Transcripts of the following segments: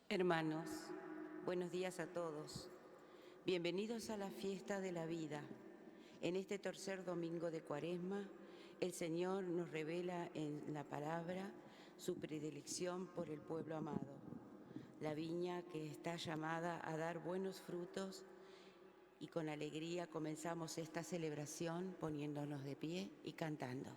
Hermanos, buenos días a todos. Bienvenidos a la fiesta de la vida. En este tercer domingo de Cuaresma, el Señor nos revela en la palabra su predilección por el pueblo amado, la viña que está llamada a dar buenos frutos, y con alegría comenzamos esta celebración poniéndonos de pie y cantando.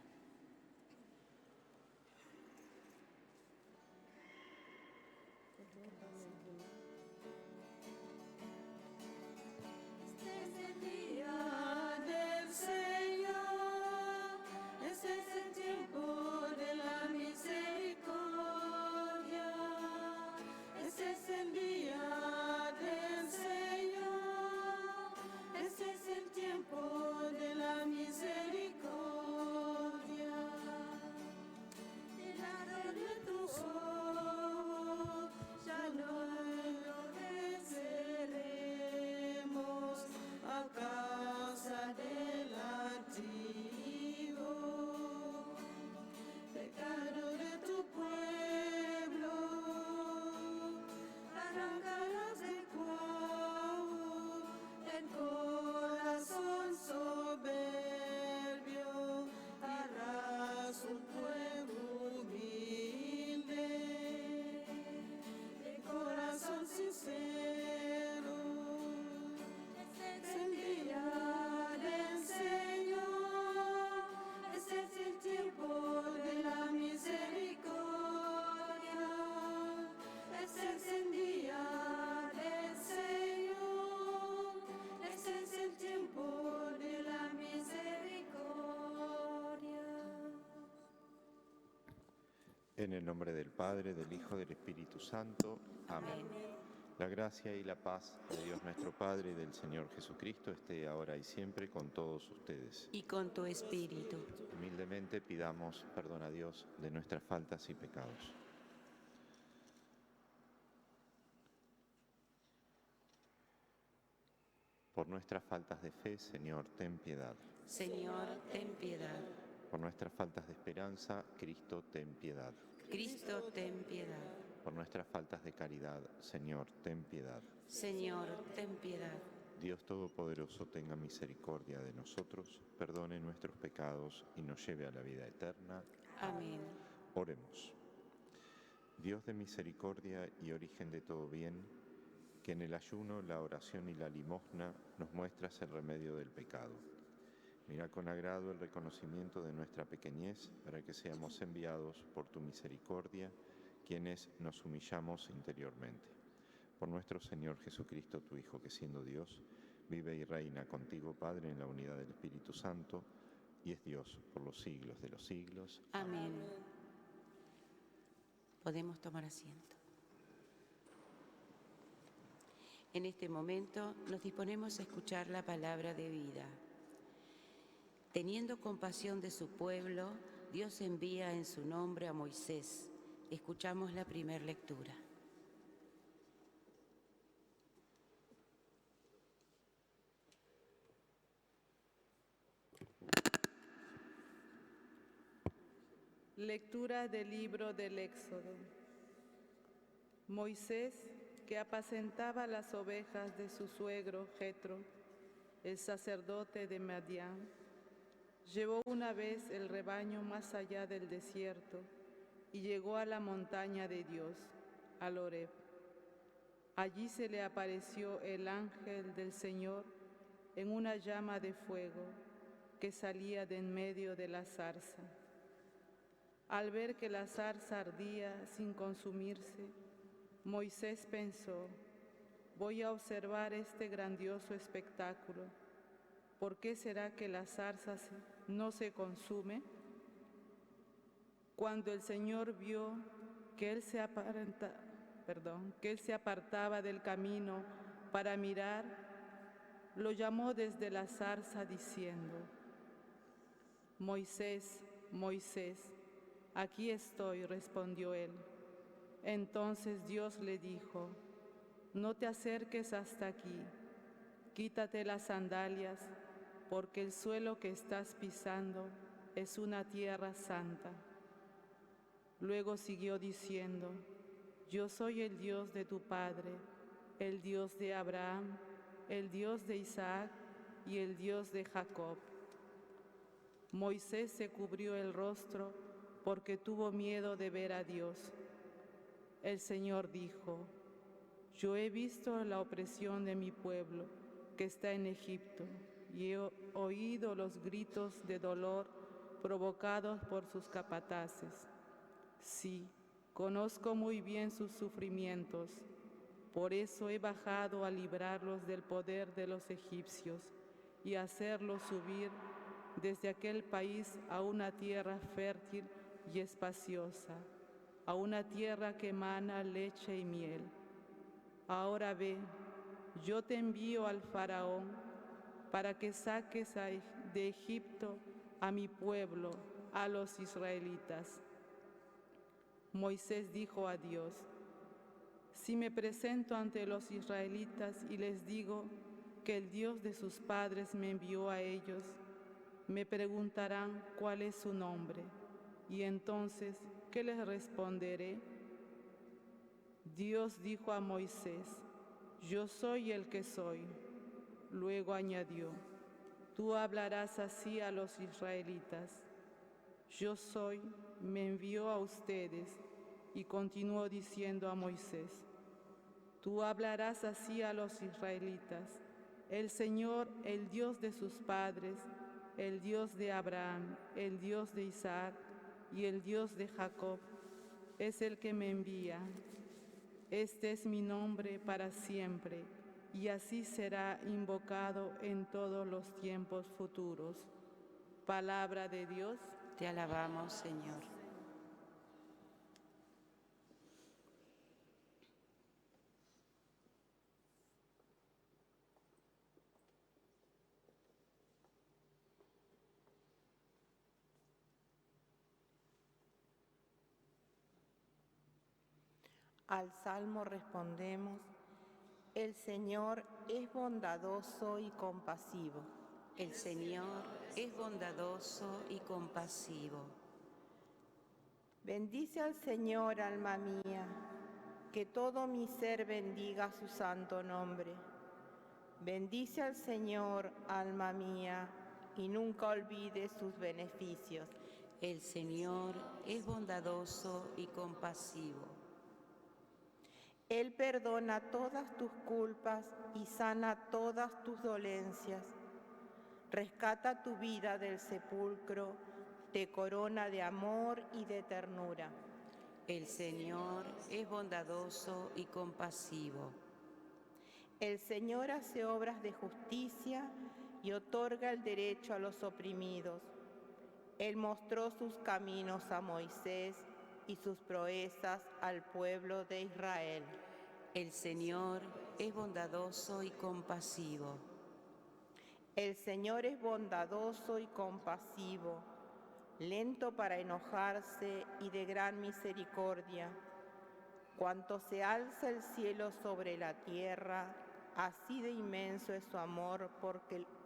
En el nombre del Padre, del Hijo, del Espíritu Santo. Amén. La gracia y la paz de Dios nuestro Padre y del Señor Jesucristo esté ahora y siempre con todos ustedes. Y con tu espíritu. Humildemente pidamos perdón a Dios de nuestras faltas y pecados. Por nuestras faltas de fe, Señor, ten piedad. Señor, ten piedad. Por nuestras faltas de esperanza, Cristo, ten piedad. Cristo, ten piedad. Por nuestras faltas de caridad, Señor, ten piedad. Señor, ten piedad. Dios Todopoderoso, tenga misericordia de nosotros, perdone nuestros pecados y nos lleve a la vida eterna. Amén. Oremos. Dios de misericordia y origen de todo bien, que en el ayuno, la oración y la limosna nos muestras el remedio del pecado. Mira con agrado el reconocimiento de nuestra pequeñez, para que seamos enviados por tu misericordia, quienes nos humillamos interiormente. Por nuestro Señor Jesucristo, tu Hijo, que siendo Dios, vive y reina contigo, Padre, en la unidad del Espíritu Santo, y es Dios por los siglos de los siglos. Amén. Podemos tomar asiento. En este momento nos disponemos a escuchar la palabra de vida. Teniendo compasión de su pueblo, Dios envía en su nombre a Moisés. Escuchamos la primera lectura. Lectura del libro del Éxodo. Moisés, que apacentaba las ovejas de su suegro Jetro, el sacerdote de Madián, llevó una vez el rebaño más allá del desierto y llegó a la montaña de Dios, al Horeb. Allí se le apareció el ángel del Señor en una llama de fuego que salía de en medio de la zarza. Al ver que la zarza ardía sin consumirse, Moisés pensó: voy a observar este grandioso espectáculo. ¿Por qué será que la zarza no se consume? Cuando el Señor vio que él se apartaba del camino para mirar, lo llamó desde la zarza diciendo: Moisés, Moisés. Aquí estoy, respondió él. Entonces Dios le dijo: no te acerques hasta aquí, quítate las sandalias, porque el suelo que estás pisando es una tierra santa. Luego siguió diciendo, yo soy el Dios de tu padre, el Dios de Abraham, el Dios de Isaac y el Dios de Jacob. Moisés se cubrió el rostro porque tuvo miedo de ver a Dios. El Señor dijo, yo he visto la opresión de mi pueblo que está en Egipto y he oído los gritos de dolor provocados por sus capataces. Sí, conozco muy bien sus sufrimientos, por eso he bajado a librarlos del poder de los egipcios y a hacerlos subir desde aquel país a una tierra fértil y espaciosa, a una tierra que emana leche y miel. Ahora ve, yo te envío al faraón para que saques de Egipto a mi pueblo, a los israelitas. Moisés dijo a Dios, si me presento ante los israelitas y les digo que el Dios de sus padres me envió a ellos, me preguntarán cuál es su nombre, y entonces, ¿qué les responderé? Dios dijo a Moisés, yo soy el que soy. Luego añadió, tú hablarás así a los israelitas. Yo soy, me envió a ustedes, y continuó diciendo a Moisés, tú hablarás así a los israelitas. El Señor, el Dios de sus padres, el Dios de Abraham, el Dios de Isaac y el Dios de Jacob, es el que me envía. Este es mi nombre para siempre, y así será invocado en todos los tiempos futuros. Palabra de Dios. Te alabamos, Señor. Al Salmo respondemos, el Señor es bondadoso y compasivo. El Señor es bondadoso y compasivo. Bendice al Señor, alma mía, que todo mi ser bendiga su santo nombre. Bendice al Señor, alma mía, y nunca olvides sus beneficios. El Señor es bondadoso y compasivo. Él perdona todas tus culpas y sana todas tus dolencias. Rescata tu vida del sepulcro, te corona de amor y de ternura. El Señor es bondadoso y compasivo. El Señor hace obras de justicia y otorga el derecho a los oprimidos. Él mostró sus caminos a Moisés y sus proezas al pueblo de Israel. El Señor es bondadoso y compasivo. El Señor es bondadoso y compasivo, lento para enojarse y de gran misericordia. Cuanto se alza el cielo sobre la tierra, así de inmenso es su amor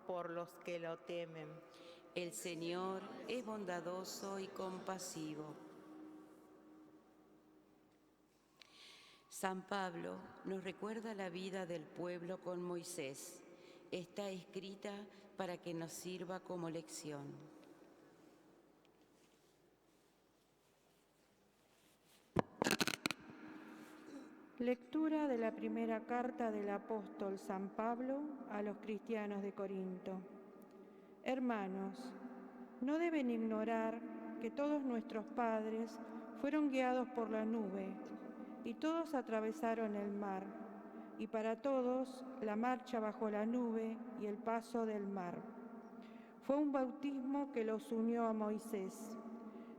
por los que lo temen. El Señor es bondadoso y compasivo. San Pablo nos recuerda la vida del pueblo con Moisés. Está escrita para que nos sirva como lección. Lectura de la primera carta del apóstol San Pablo a los cristianos de Corinto. Hermanos, no deben ignorar que todos nuestros padres fueron guiados por la nube y todos atravesaron el mar, y para todos la marcha bajo la nube y el paso del mar. Fue un bautismo que los unió a Moisés.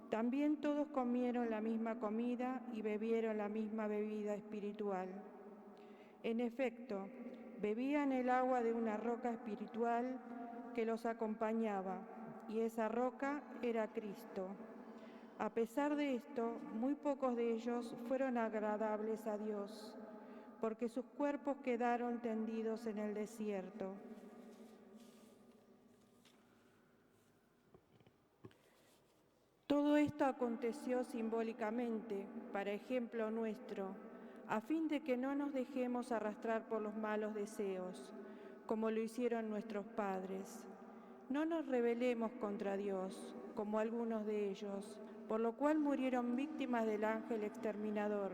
También todos comieron la misma comida y bebieron la misma bebida espiritual. En efecto, bebían el agua de una roca espiritual que los acompañaba, y esa roca era Cristo. A pesar de esto, muy pocos de ellos fueron agradables a Dios, porque sus cuerpos quedaron tendidos en el desierto. Todo esto aconteció simbólicamente, para ejemplo nuestro, a fin de que no nos dejemos arrastrar por los malos deseos, como lo hicieron nuestros padres. No nos rebelemos contra Dios, como algunos de ellos, por lo cual murieron víctimas del ángel exterminador.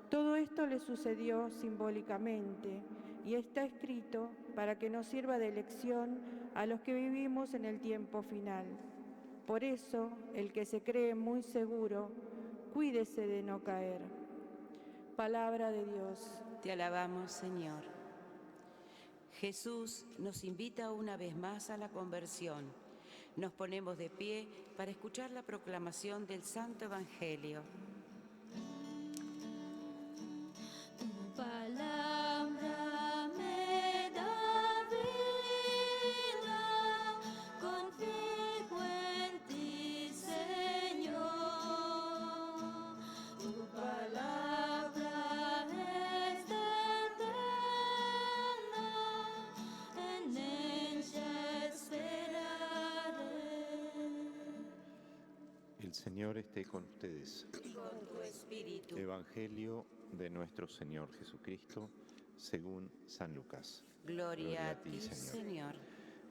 Todo esto le sucedió simbólicamente y está escrito para que nos sirva de lección a los que vivimos en el tiempo final. Por eso, el que se cree muy seguro, cuídese de no caer. Palabra de Dios. Te alabamos, Señor. Jesús nos invita una vez más a la conversión. Nos ponemos de pie para escuchar la proclamación del Santo Evangelio. Tu palabra me da vida, confío en ti, Señor. Tu palabra es eterna, en ella esperaré. El Señor esté con ustedes. Y con tu espíritu. Evangelio de nuestro Señor Jesucristo, según San Lucas. Gloria a ti, Señor.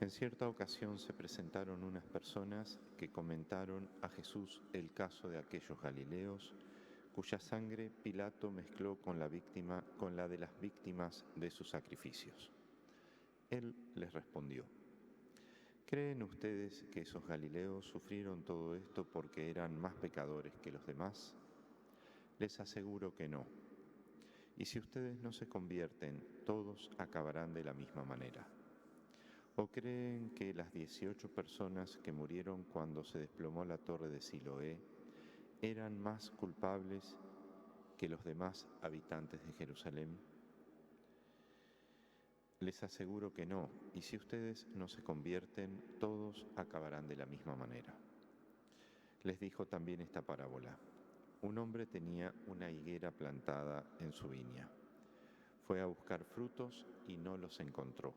En cierta ocasión se presentaron unas personas que comentaron a Jesús el caso de aquellos galileos cuya sangre Pilato mezcló con la de las víctimas de sus sacrificios. Él les respondió: ¿creen ustedes que esos galileos sufrieron todo esto porque eran más pecadores que los demás? Les aseguro que no. Y si ustedes no se convierten, todos acabarán de la misma manera. ¿O creen que las 18 personas que murieron cuando se desplomó la torre de Siloé eran más culpables que los demás habitantes de Jerusalén? Les aseguro que no, y si ustedes no se convierten, todos acabarán de la misma manera. Les dijo también esta parábola. Un hombre tenía una higuera plantada en su viña. Fue a buscar frutos y no los encontró.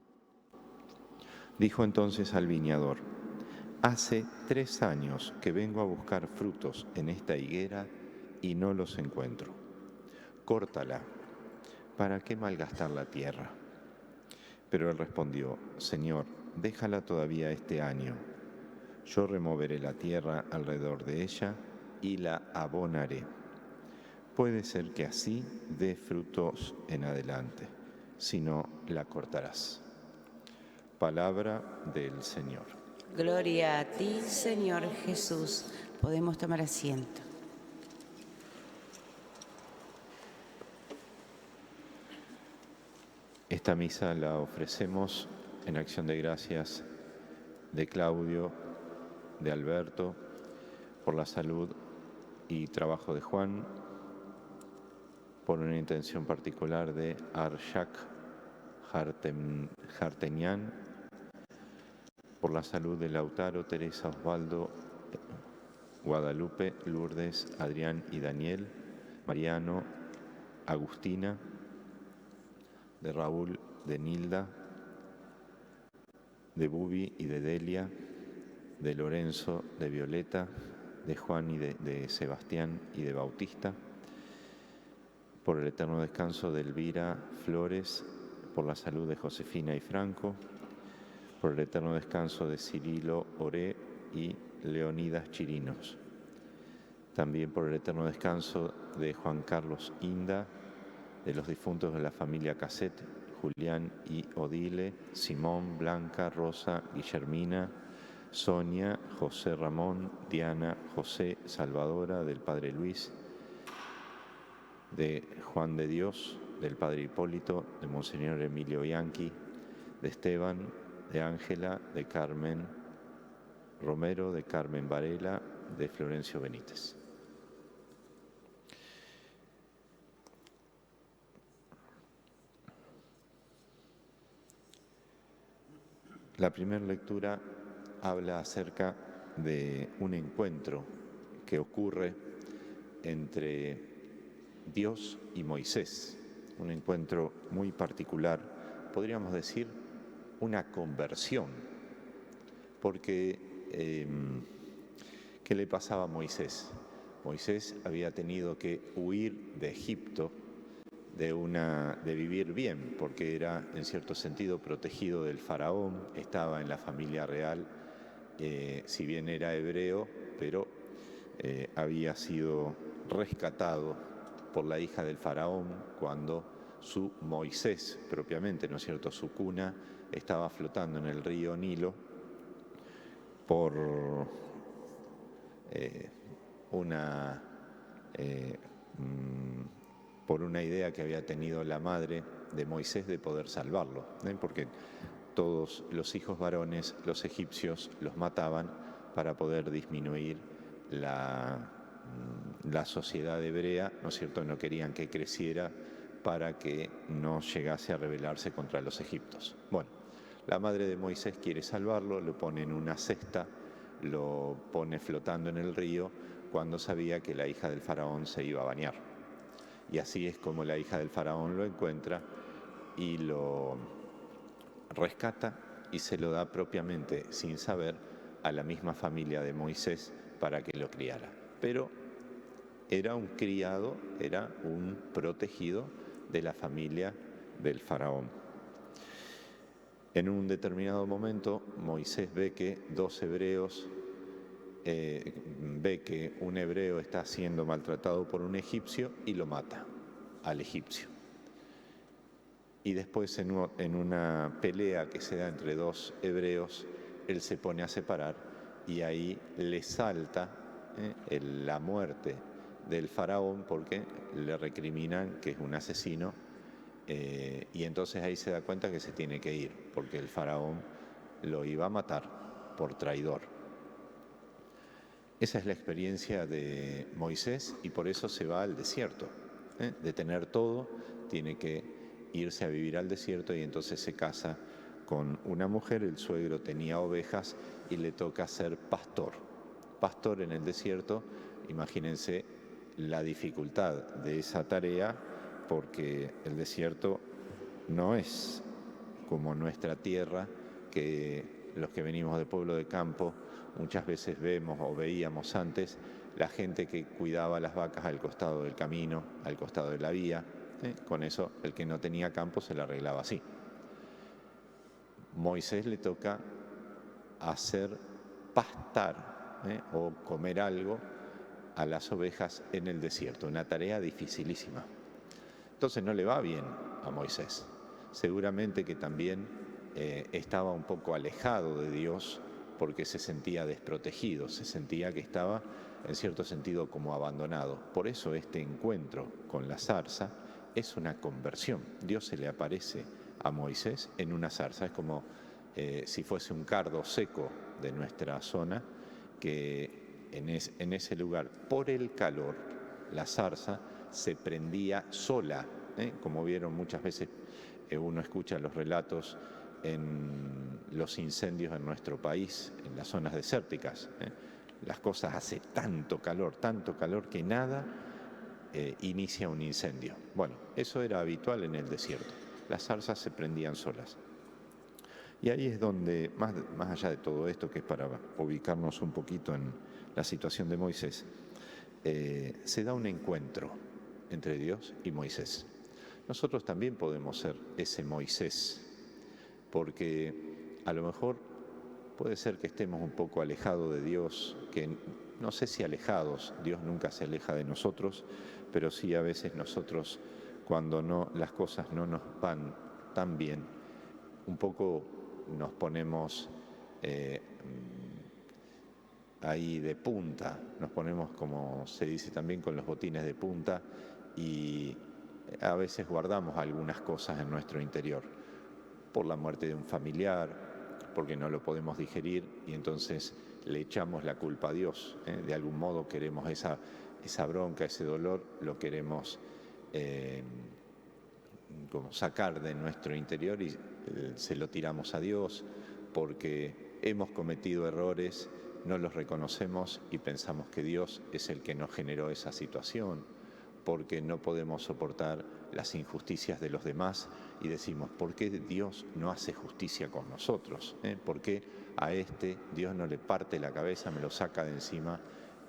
Dijo entonces al viñador: hace 3 años que vengo a buscar frutos en esta higuera y no los encuentro. Córtala, ¿para qué malgastar la tierra? Pero él respondió: Señor, déjala todavía este año. Yo removeré la tierra alrededor de ella y la abonaré. Puede ser que así dé frutos en adelante, si no, la cortarás. Palabra del Señor. Gloria a ti, Señor Jesús. Podemos tomar asiento. Esta misa la ofrecemos en acción de gracias de Claudio, de Alberto, por la salud y trabajo de Juan, por una intención particular de Arshak Jartenian, por la salud de Lautaro, Teresa, Osvaldo, Guadalupe, Lourdes, Adrián y Daniel, Mariano, Agustina, de Raúl, de Nilda, de Bubi y de Delia, de Lorenzo, de Violeta, de Juan y de Sebastián y de Bautista, por el eterno descanso de Elvira Flores, por la salud de Josefina y Franco, por el eterno descanso de Cirilo Oré y Leonidas Chirinos, también por el eterno descanso de Juan Carlos Inda, de los difuntos de la familia Casset, Julián y Odile, Simón, Blanca, Rosa, Guillermina, Sonia, José Ramón, Diana, José, Salvadora, del Padre Luis, de Juan de Dios, del Padre Hipólito, de Monseñor Emilio Bianchi, de Esteban, de Ángela, de Carmen Romero, de Carmen Varela, de Florencio Benítez. La primera lectura habla acerca de un encuentro que ocurre entre Dios y Moisés, un encuentro muy particular, podríamos decir una conversión, porque ¿Qué le pasaba a Moisés? Moisés había tenido que huir de Egipto, de vivir bien, porque era en cierto sentido protegido del faraón, estaba en la familia real, si bien era hebreo, pero había sido rescatado por la hija del faraón cuando su Moisés, propiamente, ¿no es cierto?, su cuna, estaba flotando en el río Nilo por una idea que había tenido la madre de Moisés de poder salvarlo, porque todos los hijos varones, los egipcios, los mataban para poder disminuir la sociedad hebrea, ¿no es cierto?, no querían que creciera para que no llegase a rebelarse contra los egipcios. Bueno, la madre de Moisés quiere salvarlo, lo pone en una cesta, lo pone flotando en el río, cuando sabía que la hija del faraón se iba a bañar. Y así es como la hija del faraón lo encuentra y lo rescata y se lo da propiamente, sin saber, a la misma familia de Moisés para que lo criara. Pero era un criado, era un protegido de la familia del faraón. En un determinado momento, Moisés ve que ve que un hebreo está siendo maltratado por un egipcio y lo mata al egipcio. Y después en una pelea que se da entre dos hebreos, él se pone a separar y ahí le salta la muerte del faraón porque le recriminan que es un asesino y entonces ahí se da cuenta que se tiene que ir porque el faraón lo iba a matar por traidor. Esa es la experiencia de Moisés y por eso se va al desierto. De tener todo, tiene que irse a vivir al desierto y entonces se casa con una mujer, el suegro tenía ovejas y le toca ser pastor. Pastor en el desierto, imagínense la dificultad de esa tarea porque el desierto no es como nuestra tierra, que los que venimos del pueblo de campo muchas veces vemos o veíamos antes la gente que cuidaba las vacas al costado del camino, al costado de la vía. Con eso el que no tenía campo se la arreglaba así. Moisés le toca hacer pastar o comer algo a las ovejas en el desierto, una tarea dificilísima. Entonces no le va bien a Moisés. Seguramente que también estaba un poco alejado de Dios porque se sentía desprotegido, se sentía que estaba en cierto sentido como abandonado. Por eso este encuentro con la zarza es una conversión. Dios se le aparece a Moisés en una zarza, es como si fuese un cardo seco de nuestra zona, que en ese lugar, por el calor, la zarza se prendía sola, como vieron muchas veces, uno escucha los relatos en los incendios en nuestro país, en las zonas desérticas. Las cosas hace tanto calor que nada inicia un incendio. Bueno, eso era habitual en el desierto. Las zarzas se prendían solas. Y ahí es donde, más allá de todo esto, que es para ubicarnos un poquito en la situación de Moisés, se da un encuentro entre Dios y Moisés. Nosotros también podemos ser ese Moisés, porque a lo mejor puede ser que estemos un poco alejados de Dios, que no sé si alejados, Dios nunca se aleja de nosotros, pero sí a veces nosotros cuando las cosas no nos van tan bien, un poco nos ponemos ahí de punta, nos ponemos, como se dice también, con los botines de punta y a veces guardamos algunas cosas en nuestro interior, por la muerte de un familiar, porque no lo podemos digerir y entonces le echamos la culpa a Dios. De algún modo queremos esa bronca, ese dolor, lo queremos como sacar de nuestro interior y se lo tiramos a Dios porque hemos cometido errores, no los reconocemos y pensamos que Dios es el que nos generó esa situación, porque no podemos soportar las injusticias de los demás y decimos, ¿por qué Dios no hace justicia con nosotros? ¿Por qué a este Dios no le parte la cabeza, me lo saca de encima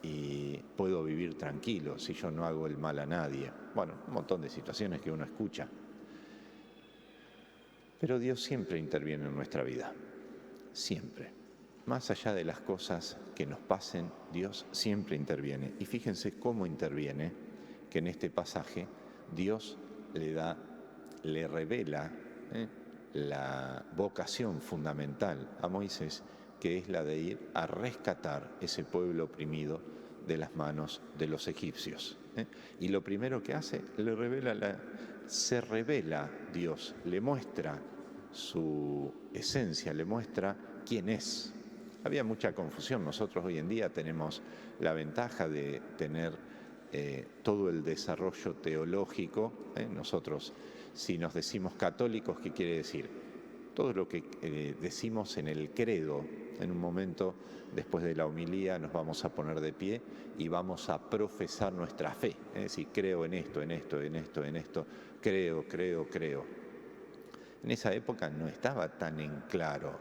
y puedo vivir tranquilo si yo no hago el mal a nadie? Bueno, un montón de situaciones que uno escucha. Pero Dios siempre interviene en nuestra vida, siempre. Más allá de las cosas que nos pasen, Dios siempre interviene. Y fíjense cómo interviene, que en este pasaje Dios le revela la vocación fundamental a Moisés, que es la de ir a rescatar ese pueblo oprimido de las manos de los egipcios. Y lo primero que hace, se revela Dios, le muestra su esencia, le muestra quién es. Había mucha confusión. Nosotros hoy en día tenemos la ventaja de tener todo el desarrollo teológico. Nosotros, si nos decimos católicos, ¿qué quiere decir? Todo lo que decimos en el credo. En un momento, después de la homilía, nos vamos a poner de pie y vamos a profesar nuestra fe. Es decir, creo en esto, en esto, en esto, en esto. Creo. En esa época no estaba tan en claro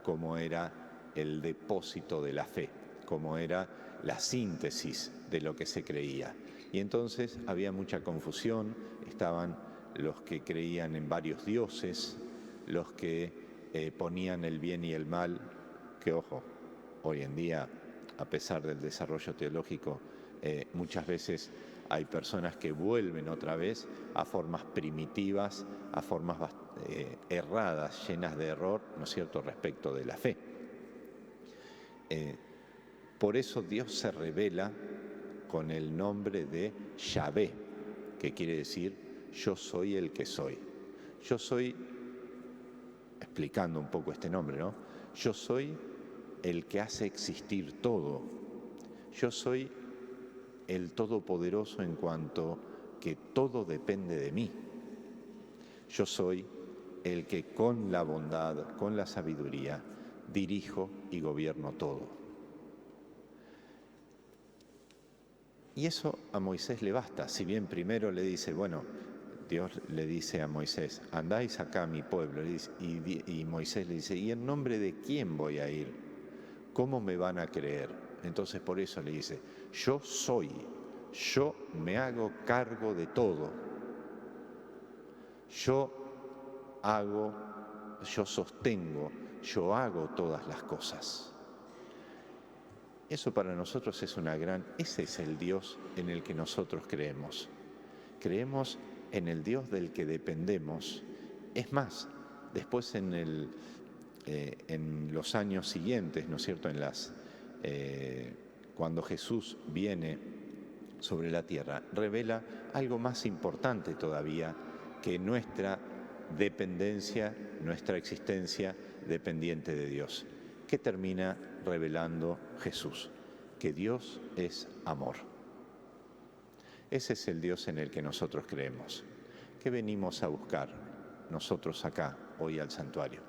cómo era el depósito de la fe, cómo era la síntesis de lo que se creía. Y entonces había mucha confusión, estaban los que creían en varios dioses, los que ponían el bien y el mal, que ojo, hoy en día, a pesar del desarrollo teológico, muchas veces hay personas que vuelven otra vez a formas primitivas, a formas erradas, llenas de error, ¿no es cierto?, respecto de la fe. Por eso Dios se revela con el nombre de Yahvé, que quiere decir yo soy el que soy. Yo soy, explicando un poco este nombre, ¿no? Yo soy el que hace existir todo. Yo soy el Todopoderoso en cuanto que todo depende de mí. Yo soy el que con la bondad, con la sabiduría, dirijo y gobierno todo. Y eso a Moisés le basta. Si bien primero le dice, bueno, Dios le dice a Moisés, andá y sacá a mi pueblo. Y Moisés le dice, ¿y en nombre de quién voy a ir? ¿Cómo me van a creer? Entonces por eso le dice, yo soy, yo me hago cargo de todo. Yo sostengo, yo hago todas las cosas. Eso para nosotros es ese es el Dios en el que nosotros creemos. Creemos en el Dios del que dependemos. Es más, después en los años siguientes, ¿no es cierto?, cuando Jesús viene sobre la tierra, revela algo más importante todavía, que nuestra dependencia, nuestra existencia dependiente de Dios. ¿Qué termina revelando Jesús? Que Dios es amor. Ese es el Dios en el que nosotros creemos. ¿Qué venimos a buscar nosotros acá, hoy al santuario?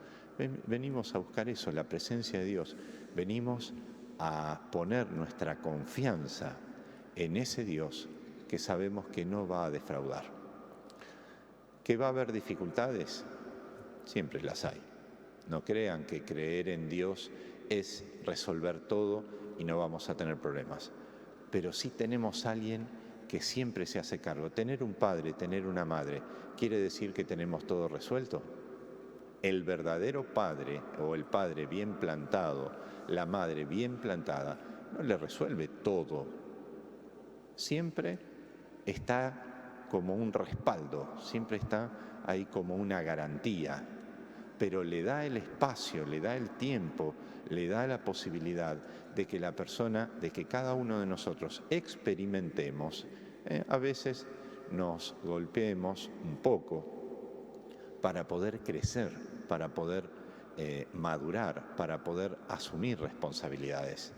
Venimos a buscar eso, la presencia de Dios. Venimos a poner nuestra confianza en ese Dios que sabemos que no va a defraudar. ¿Que va a haber dificultades? Siempre las hay. No crean que creer en Dios es resolver todo y no vamos a tener problemas. Pero sí tenemos a alguien que siempre se hace cargo. Tener un padre, tener una madre, ¿quiere decir que tenemos todo resuelto? El verdadero padre o el padre bien plantado, la madre bien plantada, no le resuelve todo. Siempre está como un respaldo, siempre está ahí como una garantía, pero le da el espacio, le da el tiempo, le da la posibilidad de que la persona, de que cada uno de nosotros experimentemos, a veces nos golpeemos un poco para poder crecer, para poder madurar, para poder asumir responsabilidades,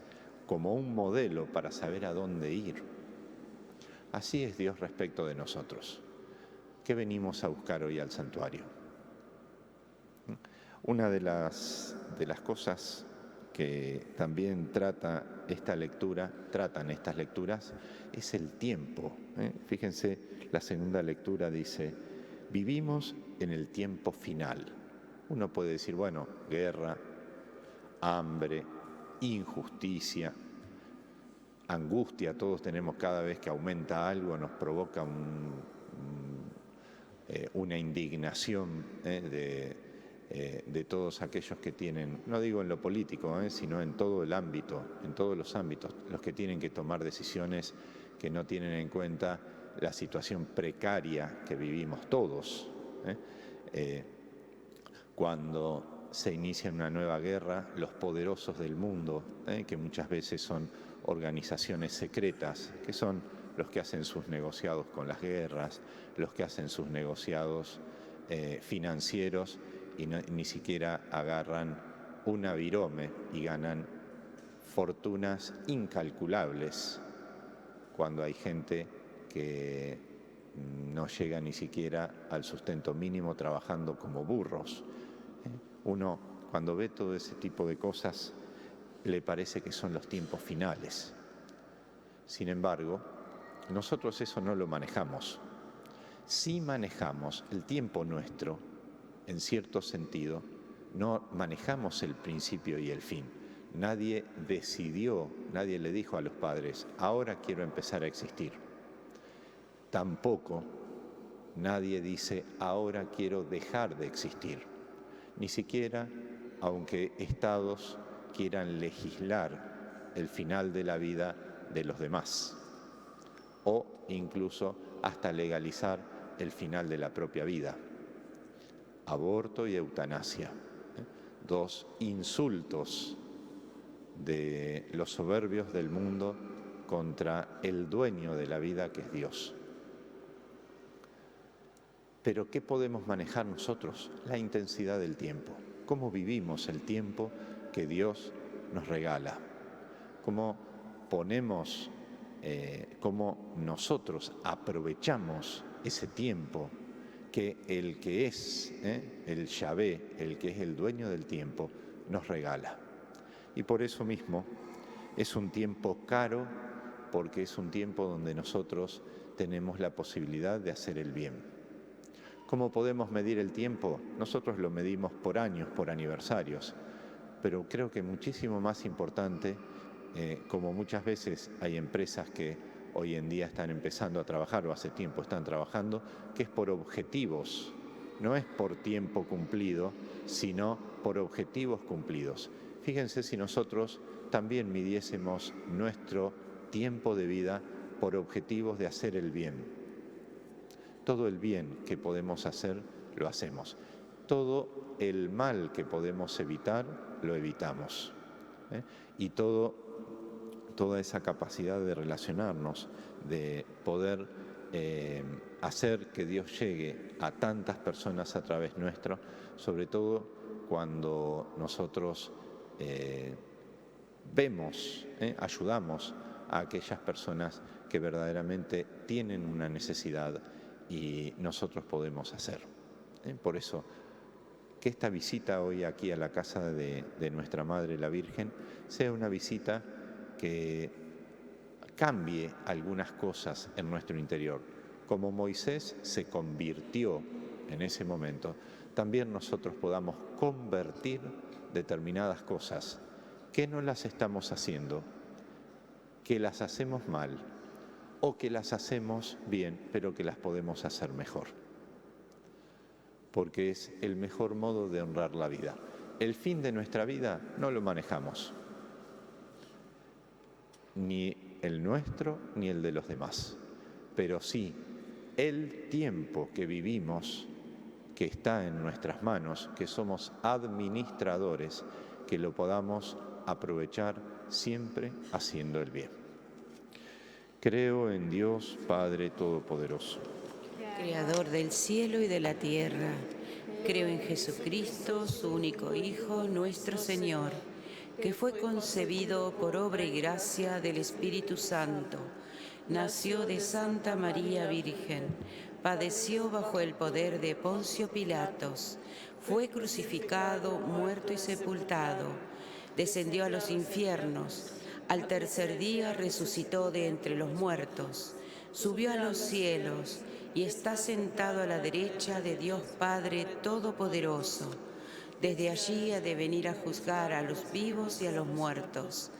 como un modelo para saber a dónde ir. Así es Dios respecto de nosotros. ¿Qué venimos a buscar hoy al santuario? Una de las cosas que también tratan estas lecturas, es el tiempo. Fíjense, la segunda lectura dice, vivimos en el tiempo final. Uno puede decir, bueno, guerra, hambre, injusticia, angustia, todos tenemos cada vez que aumenta algo, nos provoca una indignación de todos aquellos que tienen, no digo en lo político, sino en todo el ámbito, en todos los ámbitos, los que tienen que tomar decisiones que no tienen en cuenta la situación precaria que vivimos todos. Cuando se inicia una nueva guerra, los poderosos del mundo, que muchas veces son organizaciones secretas, que son los que hacen sus negociados con las guerras, los que hacen sus negociados financieros y ni siquiera agarran una virome y ganan fortunas incalculables cuando hay gente que no llega ni siquiera al sustento mínimo trabajando como burros. Uno, cuando ve todo ese tipo de cosas, le parece que son los tiempos finales. Sin embargo, nosotros eso no lo manejamos. Sí manejamos el tiempo nuestro, en cierto sentido, no manejamos el principio y el fin. Nadie decidió, nadie le dijo a los padres, ahora quiero empezar a existir. Tampoco nadie dice, ahora quiero dejar de existir. Ni siquiera, aunque estados quieran legislar el final de la vida de los demás, o incluso hasta legalizar el final de la propia vida. Aborto y eutanasia, dos insultos de los soberbios del mundo contra el dueño de la vida, que es Dios. Pero ¿qué podemos manejar nosotros? La intensidad del tiempo. ¿Cómo vivimos el tiempo que Dios nos regala? ¿Cómo ponemos, cómo nosotros aprovechamos ese tiempo que el que es, el Yahvé, el que es el dueño del tiempo, nos regala? Y por eso mismo es un tiempo caro, porque es un tiempo donde nosotros tenemos la posibilidad de hacer el bien. ¿Cómo podemos medir el tiempo? Nosotros lo medimos por años, por aniversarios, pero creo que muchísimo más importante, como muchas veces hay empresas que hoy en día están empezando a trabajar o hace tiempo están trabajando, que es por objetivos, no es por tiempo cumplido, sino por objetivos cumplidos. Fíjense si nosotros también midiésemos nuestro tiempo de vida por objetivos de hacer el bien. Todo el bien que podemos hacer, lo hacemos. Todo el mal que podemos evitar, lo evitamos. Y toda esa capacidad de relacionarnos, de poder hacer que Dios llegue a tantas personas a través nuestro, sobre todo cuando nosotros vemos, ayudamos a aquellas personas que verdaderamente tienen una necesidad y nosotros podemos hacer. Por eso, que esta visita hoy aquí a la casa de nuestra Madre la Virgen sea una visita que cambie algunas cosas en nuestro interior. Como Moisés se convirtió en ese momento, también nosotros podamos convertir determinadas cosas que no las estamos haciendo, que las hacemos mal o que las hacemos bien, pero que las podemos hacer mejor. Porque es el mejor modo de honrar la vida. El fin de nuestra vida no lo manejamos, ni el nuestro ni el de los demás, pero sí el tiempo que vivimos, que está en nuestras manos, que somos administradores, que lo podamos aprovechar siempre haciendo el bien. Creo en Dios Padre Todopoderoso, Creador del cielo y de la tierra. Creo en Jesucristo, su único Hijo, nuestro Señor, que fue concebido por obra y gracia del Espíritu Santo. Nació de Santa María Virgen, padeció bajo el poder de Poncio Pilatos, fue crucificado, muerto y sepultado. descendió a los infiernos, al tercer día resucitó de entre los muertos, subió a los cielos y está sentado a la derecha de Dios Padre Todopoderoso. Desde allí ha de venir a juzgar a los vivos y a los muertos.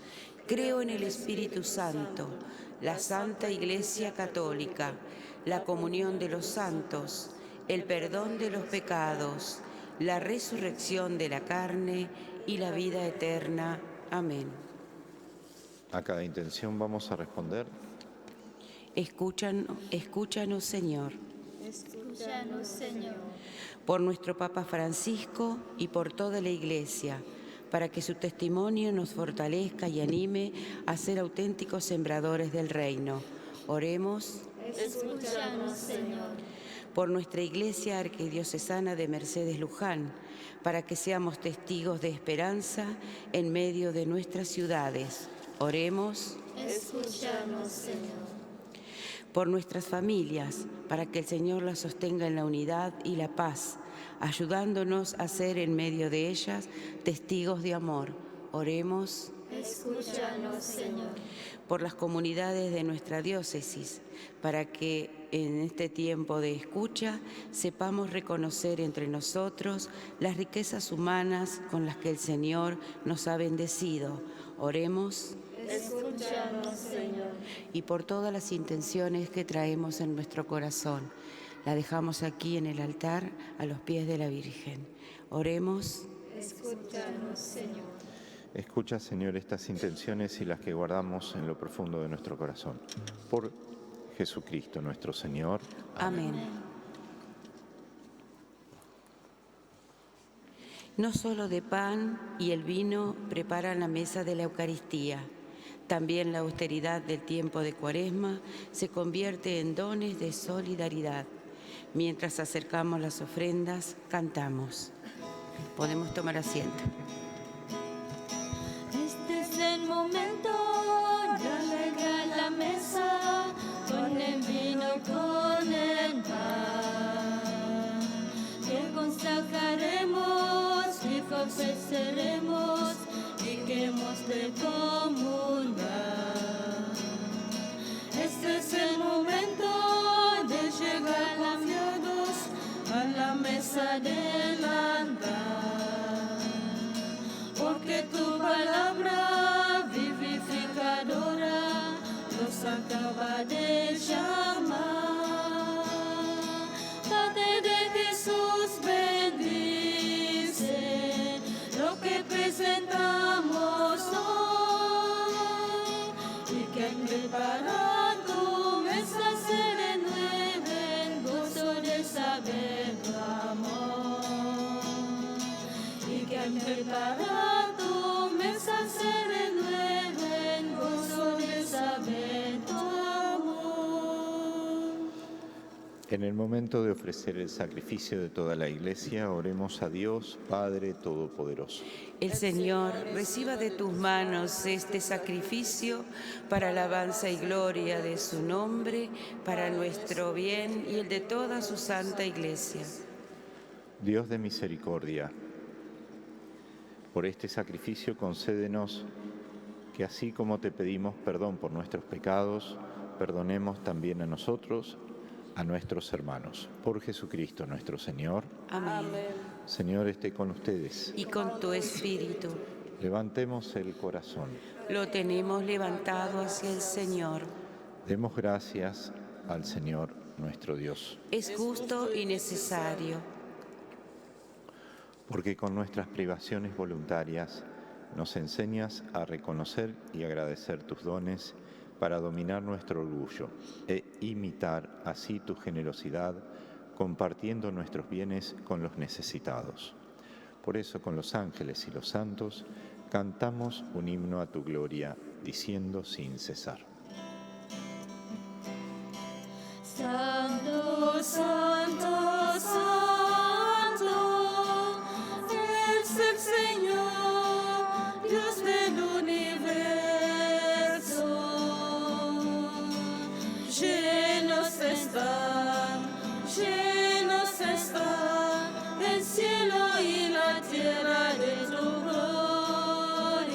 Creo en el Espíritu Santo, la Santa Iglesia Católica, la comunión de los santos, el perdón de los pecados, la resurrección de la carne y la vida eterna. Amén. A cada intención vamos a responder. Escúchanos, Señor. Escúchanos, Señor. Por nuestro Papa Francisco y por toda la Iglesia, para que su testimonio nos fortalezca y anime a ser auténticos sembradores del reino. Oremos. Escúchanos, Señor. Por nuestra Iglesia Arquidiocesana de Mercedes Luján, para que seamos testigos de esperanza en medio de nuestras ciudades. Oremos. Escúchanos, Señor. Por nuestras familias, para que el Señor las sostenga en la unidad y la paz, ayudándonos a ser en medio de ellas testigos de amor. Oremos. Escúchanos, Señor. Por las comunidades de nuestra diócesis, para que en este tiempo de escucha sepamos reconocer entre nosotros las riquezas humanas con las que el Señor nos ha bendecido. Oremos. Escúchanos, Señor. Y por todas las intenciones que traemos en nuestro corazón, la dejamos aquí en el altar a los pies de la Virgen. Oremos. Escúchanos, Señor. Escucha, Señor, estas intenciones y las que guardamos en lo profundo de nuestro corazón. Por Jesucristo nuestro Señor. Amén. No solo de pan y el vino preparan la mesa de la Eucaristía, también la austeridad del tiempo de Cuaresma se convierte en dones de solidaridad. Mientras acercamos las ofrendas, cantamos. Podemos tomar asiento. Este es el momento de alegrar la mesa con el vino y con el pan. Que consagraremos, que confesaremos y que hemos de comulgar. Este es el momento de llegar confiados a la mesa del andar, porque tu palabra vivificadora nos acaba de llamar. Padre de Jesús, bendice lo que presentamos hoy y que al preparar tu mesa se renueve el gozo de saber tu amor, y que al preparar tu mesa se renueve el gozo de saber tu amor. En el momento de ofrecer el sacrificio de toda la Iglesia, oremos a Dios, Padre Todopoderoso. El Señor reciba de tus manos este sacrificio para alabanza y gloria de su nombre, para nuestro bien y el de toda su santa Iglesia. Dios de misericordia, por este sacrificio concédenos que así como te pedimos perdón por nuestros pecados, perdonemos también a nosotros, a nuestros hermanos. Por Jesucristo nuestro Señor. Amén. Señor esté con ustedes. Y con tu espíritu. Levantemos el corazón. Lo tenemos levantado hacia el Señor. Demos gracias al Señor nuestro Dios. Es justo y necesario. Porque con nuestras privaciones voluntarias nos enseñas a reconocer y agradecer tus dones para dominar nuestro orgullo e imitar así tu generosidad, compartiendo nuestros bienes con los necesitados. Por eso, con los ángeles y los santos, cantamos un himno a tu gloria, diciendo sin cesar. Santo, santo, santo, es el Señor, Dios del universo. Llenos está el cielo y la tierra de tu gloria.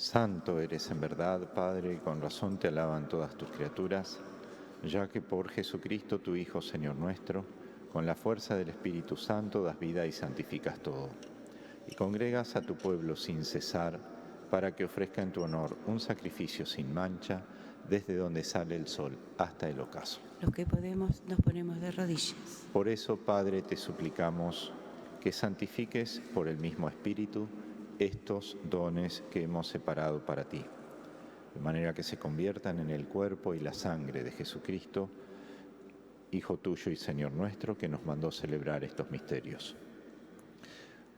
Santo eres en verdad, Padre, y con razón te alaban todas tus criaturas, ya que por Jesucristo, tu Hijo, Señor nuestro, con la fuerza del Espíritu Santo das vida y santificas todo. Y congregas a tu pueblo sin cesar, para que ofrezca en tu honor un sacrificio sin mancha, desde donde sale el sol hasta el ocaso. Los que podemos nos ponemos de rodillas. Por eso, Padre, te suplicamos que santifiques por el mismo Espíritu estos dones que hemos separado para ti, de manera que se conviertan en el cuerpo y la sangre de Jesucristo, Hijo tuyo y Señor nuestro, que nos mandó celebrar estos misterios.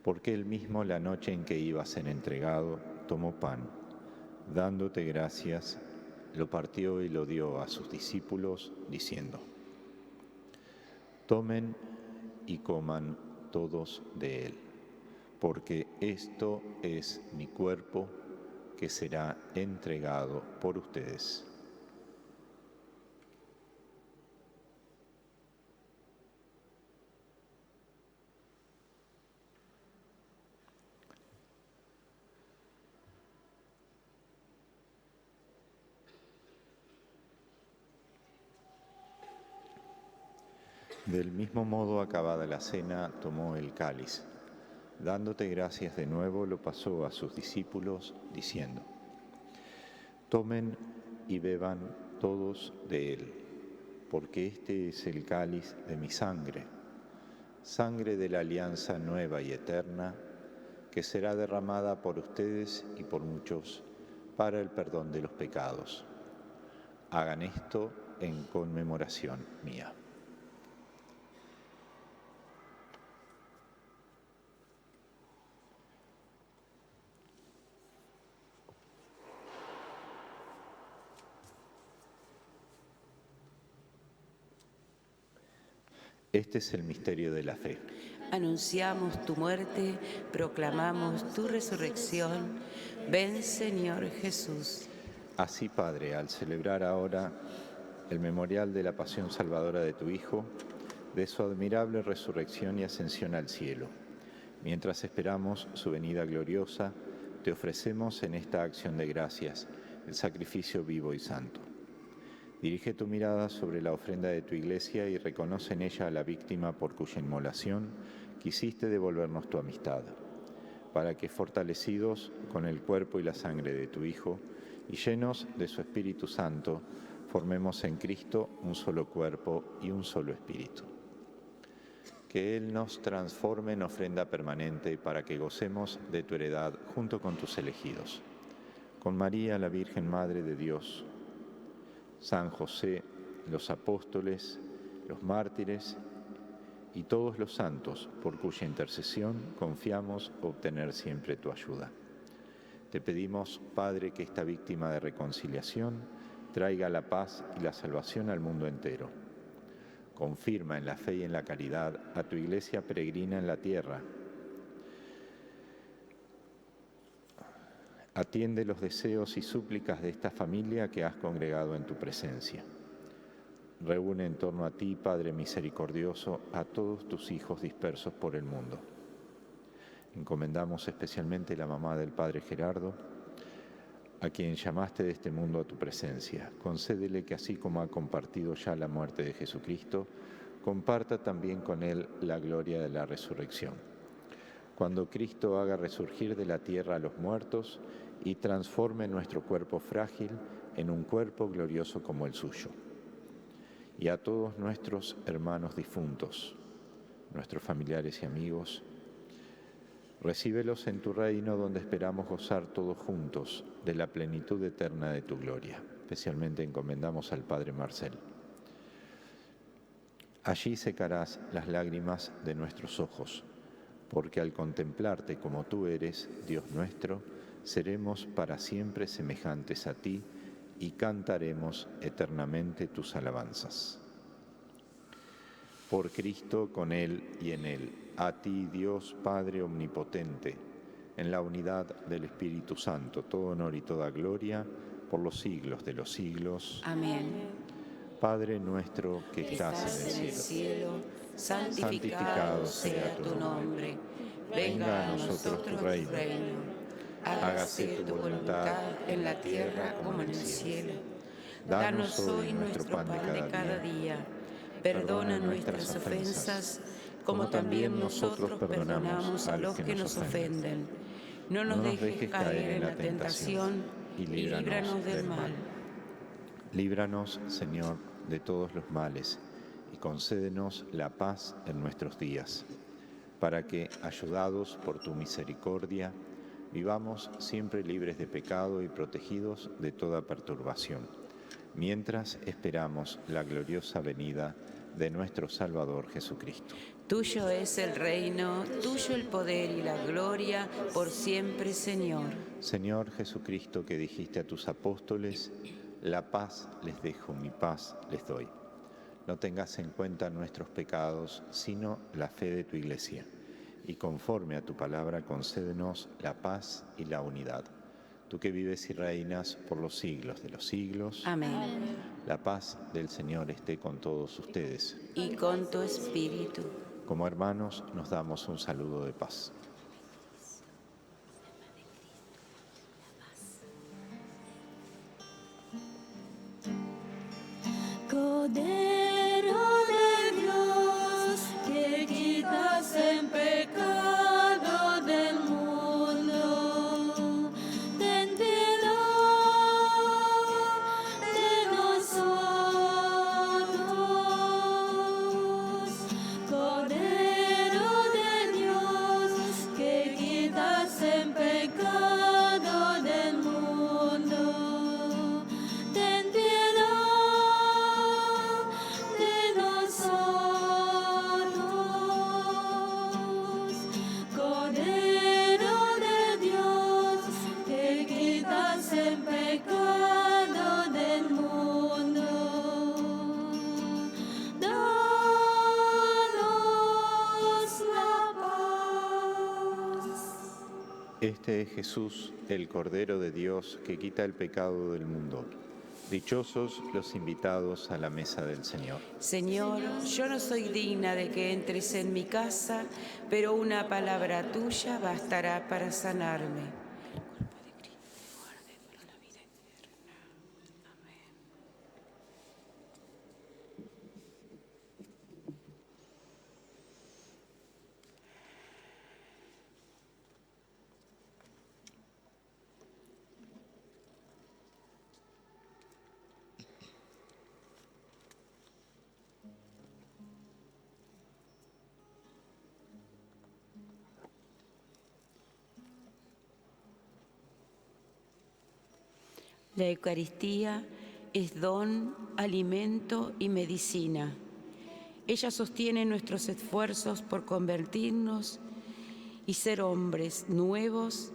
Porque él mismo, la noche en que iba a ser entregado, tomó pan, dándote gracias, lo partió y lo dio a sus discípulos, diciendo: tomen y coman todos de él, porque esto es mi cuerpo que será entregado por ustedes. Del mismo modo, acabada la cena, tomó el cáliz. Dándote gracias de nuevo, lo pasó a sus discípulos, diciendo: tomen y beban todos de él, porque este es el cáliz de mi sangre, sangre de la alianza nueva y eterna, que será derramada por ustedes y por muchos para el perdón de los pecados. Hagan esto en conmemoración mía. Este es el misterio de la fe. Anunciamos tu muerte, proclamamos tu resurrección. Ven, Señor Jesús. Así, Padre, al celebrar ahora el memorial de la pasión salvadora de tu Hijo, de su admirable resurrección y ascensión al cielo, mientras esperamos su venida gloriosa, te ofrecemos en esta acción de gracias el sacrificio vivo y santo. Dirige tu mirada sobre la ofrenda de tu Iglesia y reconoce en ella a la víctima por cuya inmolación quisiste devolvernos tu amistad, para que, fortalecidos con el cuerpo y la sangre de tu Hijo y llenos de su Espíritu Santo, formemos en Cristo un solo cuerpo y un solo espíritu. Que Él nos transforme en ofrenda permanente para que gocemos de tu heredad junto con tus elegidos. Con María, la Virgen Madre de Dios, San José, los apóstoles, los mártires y todos los santos, por cuya intercesión confiamos obtener siempre tu ayuda. Te pedimos, Padre, que esta víctima de reconciliación traiga la paz y la salvación al mundo entero. Confirma en la fe y en la caridad a tu Iglesia peregrina en la tierra. Atiende los deseos y súplicas de esta familia que has congregado en tu presencia. Reúne en torno a ti, Padre misericordioso, a todos tus hijos dispersos por el mundo. Encomendamos especialmente la mamá del Padre Gerardo, a quien llamaste de este mundo a tu presencia. Concédele que así como ha compartido ya la muerte de Jesucristo, comparta también con él la gloria de la resurrección. Cuando Cristo haga resurgir de la tierra a los muertos y transforme nuestro cuerpo frágil en un cuerpo glorioso como el suyo. Y a todos nuestros hermanos difuntos, nuestros familiares y amigos, recíbelos en tu reino, donde esperamos gozar todos juntos de la plenitud eterna de tu gloria. Especialmente encomendamos al Padre Marcel. Allí secarás las lágrimas de nuestros ojos, porque al contemplarte como tú eres, Dios nuestro, seremos para siempre semejantes a ti y cantaremos eternamente tus alabanzas. Por Cristo, con Él y en Él, a ti, Dios Padre omnipotente, en la unidad del Espíritu Santo, todo honor y toda gloria, por los siglos de los siglos. Amén. Padre nuestro que estás en el cielo, santificado sea tu nombre. Venga a nosotros tu reino. hágase tu voluntad en la tierra como en el cielo. Danos hoy nuestro pan de cada día. Perdona nuestras ofensas, como también nosotros perdonamos a los que nos ofenden. No nos dejes caer en la tentación y líbranos del mal. Líbranos, Señor, de todos los males y concédenos la paz en nuestros días, para que, ayudados por tu misericordia, vivamos siempre libres de pecado y protegidos de toda perturbación, mientras esperamos la gloriosa venida de nuestro Salvador Jesucristo. Tuyo es el reino, tuyo el poder y la gloria, por siempre, Señor. Señor Jesucristo, que dijiste a tus apóstoles, la paz les dejo, mi paz les doy. No tengas en cuenta nuestros pecados, sino la fe de tu Iglesia. Y conforme a tu palabra, concédenos la paz y la unidad. Tú que vives y reinas por los siglos de los siglos. Amén. La paz del Señor esté con todos ustedes. Y con tu espíritu. Como hermanos, nos damos un saludo de paz. Cordero de Dios, que quitas el pecado del mundo, ten piedad de nosotros. Cordero de Dios, que quitas el pecado del mundo, ten piedad de nosotros. Cordero de Dios, que quitas el pecado del mundo, danos la paz. Este es Jesús, el Cordero de Dios, que quita el pecado del mundo. Dichosos los invitados a la mesa del Señor. Señor, yo no soy digna de que entres en mi casa, pero una palabra tuya bastará para sanarme. La Eucaristía es don, alimento y medicina. Ella sostiene nuestros esfuerzos por convertirnos y ser hombres nuevos.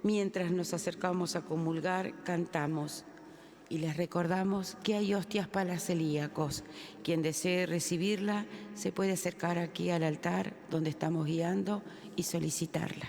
Mientras nos acercamos a comulgar, cantamos y les recordamos que hay hostias para celíacos. Quien desee recibirla se puede acercar aquí al altar donde estamos guiando y solicitarla.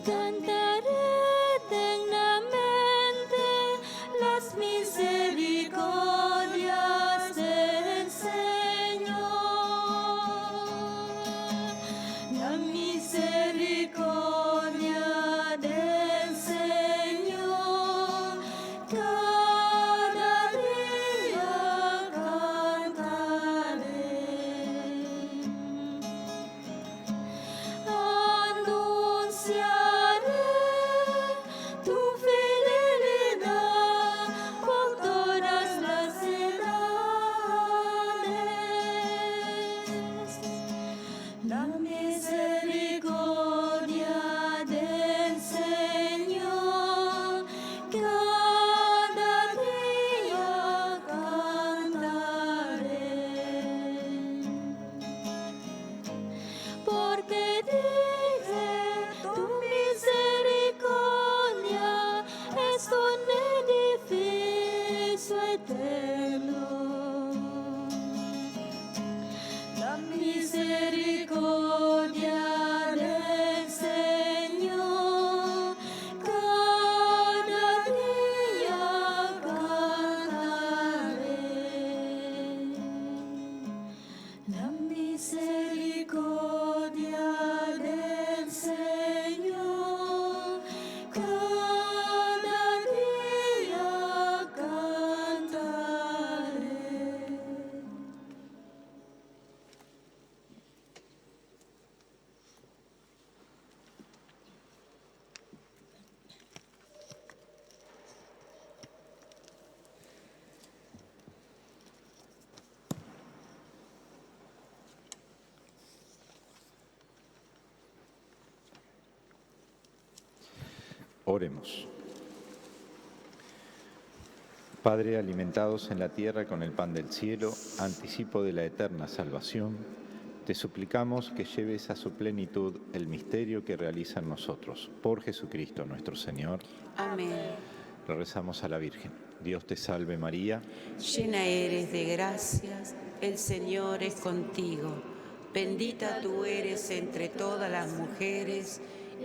Cantaré eternamente las misericordias del Señor. La misericordia del Señor cada día cantaré. Anunciaré tu fidelidad por todas las edades. La misericordia del Señor cada día cantaré. Porque dije, tu misericordia es un edificio eterno. La misericordia del Señor cada día cantaré. La misericordia del Señor cada día cantaré. Oremos. Padre, alimentados en la tierra con el pan del cielo, anticipo de la eterna salvación, te suplicamos que lleves a su plenitud el misterio que realiza en nosotros. Por Jesucristo nuestro Señor. Amén. Le rezamos a la Virgen. Dios te salve María, Llena eres de gracias, el Señor es contigo. Bendita tú eres entre todas las mujeres,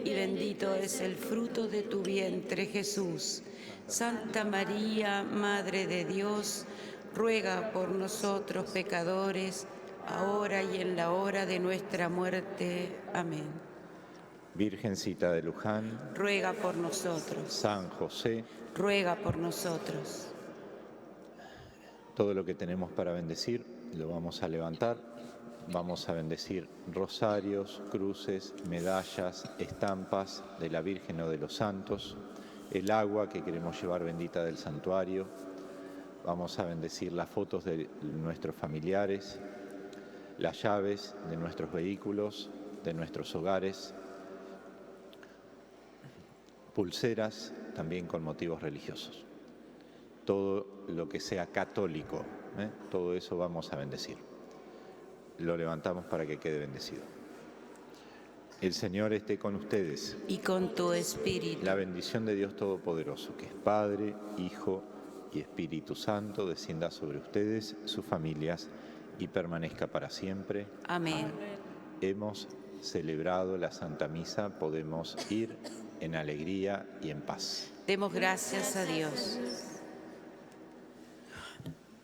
y bendito es el fruto de tu vientre, Jesús. Santa María, Madre de Dios, ruega por nosotros pecadores, ahora y en la hora de nuestra muerte. Amén. Virgencita de Luján, Ruega por nosotros, San José, ruega por nosotros. todo lo que tenemos para bendecir lo vamos a levantar. Vamos a bendecir rosarios, cruces, medallas, estampas de la Virgen o de los santos, el agua que queremos llevar bendita del santuario. Vamos a bendecir las fotos de nuestros familiares, las llaves de nuestros vehículos, de nuestros hogares, pulseras también con motivos religiosos. Todo lo que sea católico, todo eso vamos a bendecir. Lo levantamos para que quede bendecido. El Señor esté con ustedes. Y con tu espíritu. La bendición de Dios Todopoderoso, que es Padre, Hijo y Espíritu Santo, descienda sobre ustedes, sus familias, y permanezca para siempre. Amén. Hemos celebrado la Santa Misa, podemos ir en alegría y en paz. Demos gracias a Dios.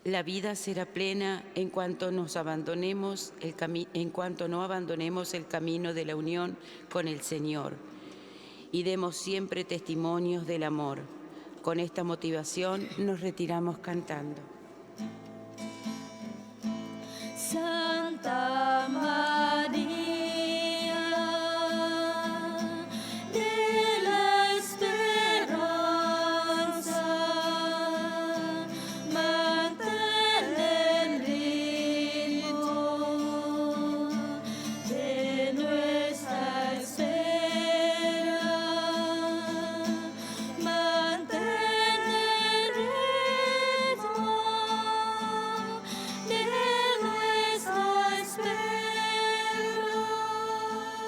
La vida será plena en cuanto no abandonemos el camino de la unión con el Señor y demos siempre testimonios del amor. Con esta motivación nos retiramos cantando. Santa María.